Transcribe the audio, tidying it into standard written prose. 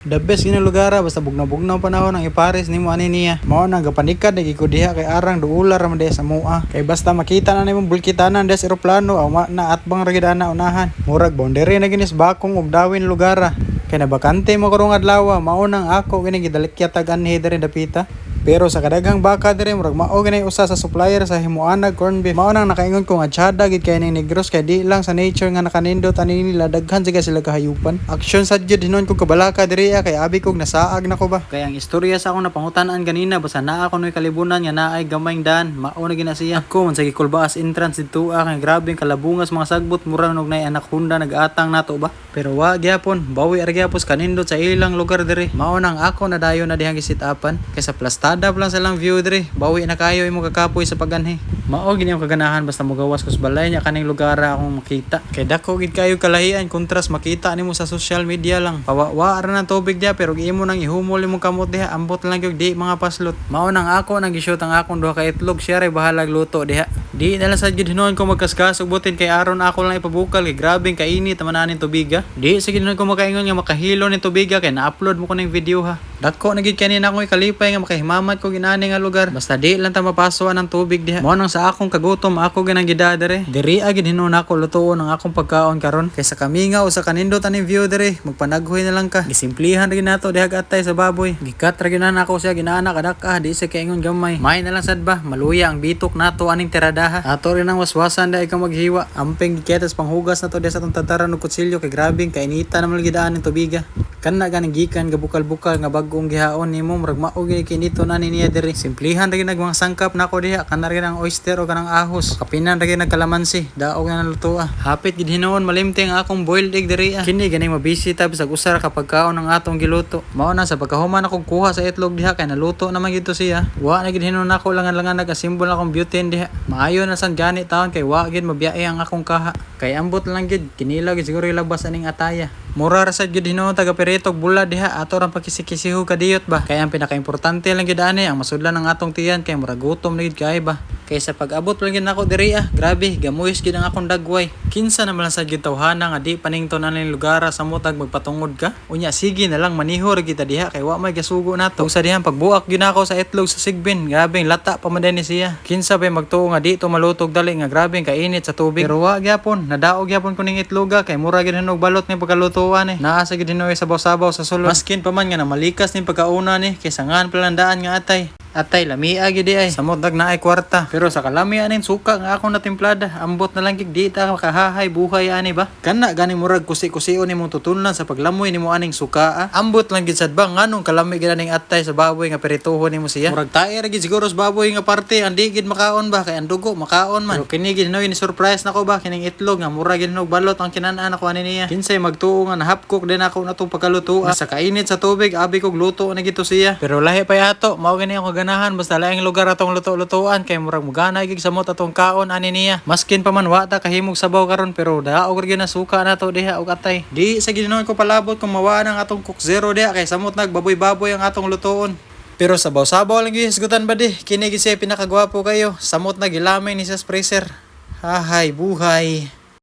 The best gini lugar basta bugnaw-bugnaw panahon ang ipares nimo ani niya. Mao nang gapanikad nagiko diha kay arang duular man diha sa mua. Kay basta makita na nimo bulkitanan diha sa eroplano aw na atbang ra gid ana unahan. Murag boundary na ginis bakong ug dawin lugar. Kay nabakante mo karong adlaw mao nang ako gini gidalikyatag anhi diri dapita. Pero sa kadaghang baka dire murag mao ganay usa sa supplier sa himuanag corn beef. Mao nang nakaingon ko nga tiyada gid kay ning negros kay di lang sa nature nga nakanindot ani nila daghan siga sila kahayupan. Aksyon sad gyud hinon ko kabalaka dire kay abi kog nasaag nako ba. Kay ang istorya sa akong napangutan-an ganina basta naa ako noy kalibunan nga naay gamayng daan mao na gina siya. Ako man sa gikulbaas entrance dito kay grabe kalabungas mga sagbot murag nog nay anak hunda nag-atang nato ba. Pero wa gyapon bawi ra gyapos kanindot sa ilang lugar dire. Mao nang ako na dayon na dihang gisit-upan kay sa plastada lang sa lang view dire bawi na kayo imo kakapoy sa paganhi. Mao gini ang kaganahan basta mogawas ko sa balay nya kaning lugar akong makita. Kay dako gid kayo kalahian kontras makita nimo sa social media lang. Pawa ra na tubig dia pero imo nang ihumol imong kamot diha ambot lang gyud di mga paslot. Mao nang ako nang gi-shoot ang akong duha ka itlog siya ray bahalag luto diha. Di na lang sad gid hinuon ko magkaskas ug butin kay aron ako lang ipabukal kay grabeng kainit man aning tubiga. Di sige hinuon ko makaingon nga makahilo ning tubiga kay na-upload mo ko ning video ha. Dako na gid kanina akong ikalipay nga makahimamat ko ginani nga lugar basta di lang ta mapasoan ang tubig diha. Mao nang sa akong kagutom ako ganang gidadere diri agid hinuon ako lutuon ang akong pagkaon karon kay sa kaminga o sa kanindot aning view dere magpanaghoy na lang ka. Gisimplihan ra gid nato diha atay sa baboy. Gikat ra gid na ako siya ginaana kadaka di sa kaingon gamay. May na lang sad ba maluya ang bitok nato aning tiradaha. Ato rin ang waswasan da ikaw maghiwa. Amping giketas panghugas nato diha sa tong tataran og kutsilyo kay grabing kainita naman gidaan ning tubiga. Kana ganing gikan gabukal-bukal nga bag-ong gihaon nimo murag mao gyud kinito na niya diri. Simplihan ra gyud nagmang sangkap nako diha kana ra ang oyster o kanang ahos. Kapinan ra gyud nagkalamansi daog na naluto Hapit gid hinuon malimting akong boiled egg diri Kini ganing mabisita bisag usar kapag kaon ang atong giluto. Mao na sa pagkahuman akong kuha sa itlog diha kay naluto naman gid to siya. Wa na gid hinuon nako langan-langan nagasimbol akong butane diha. Maayo na san gani taon kay wa gid mabiyae ang akong kaha. Kay ambot lang gid kinila gid siguro ilabas aning ataya. Mura ra sad gid hinuon taga Peretog bulad diha ato ra pakisiki-kisiho kadiyot ba. Kay ang pinaka-importante lang gid ani ang masudlan ng atong tiyan kay mura gutom na gid kay ba. Kay sa pag-abot lang gid nako diri grabe gamuyos gid ang akong dagway. Kinsa naman lang sad gid tawhana nga di panington aning lugar sa mutag magpatungod ka. Unya sige na lang maniho ra kita diha kay wa may gasugo nato. Ug sa dihang pagbuak gyud nako sa itlog sa sigbin, grabe lata pa man ni siya. Kinsa pa magtuo nga di to malutog dali nga grabe kainit sa tubig. Pero wa gyapon, nadaog gyapon ko ning itloga kay mura gid hinog balot ni pagkalutuan Naa sa gid hinoy sabaw-sabaw sa sulod. Maskin pa man nga na malikas ning pagkauna ni kay sangan palandaan nga atay. Atay lamia gid ay samot dag naay kwarta. Pero sa kalamian ning suka nga akong natimplada, ambot na lang gid di ta makahahay buhay ani ba. Kana gani murag kusi-kusio nimo tutunan sa paglamoy nimo aning suka. Ambot lang gid sad ba nganong kalami gid aning atay sa baboy nga perituhon nimo siya. Murag tae ra gid siguro sa baboy nga parte andi gid makaon ba kay ang dugo makaon man. Pero kini gid hinoy ni surprise nako ba kining itlog nga murag gid hinog balot ang kinaan ako ani niya. Kinsay magtuo nga nahapkok din ako natong pagkaluto sa kainit sa tubig abi kog luto na gito siya. Pero lahi pa yato mao gani ako basta laing lugar atong luto-lutuan kay murag mugana gig samot atong kaon ani niya. Maskin pa man wa ta kahimog sabaw karon pero daog gyud na suka nato diha og atay. Di sa ginuon ko palabot kung mawaa ang atong Coke Zero diha kay samot nagbaboy-baboy ang atong lutoon. Pero sabaw-sabaw lang gyud hisgutan ba di. Kini gid siya pinakagwapo kayo. Samot nagilamay ni sa freezer. Hahay buhay.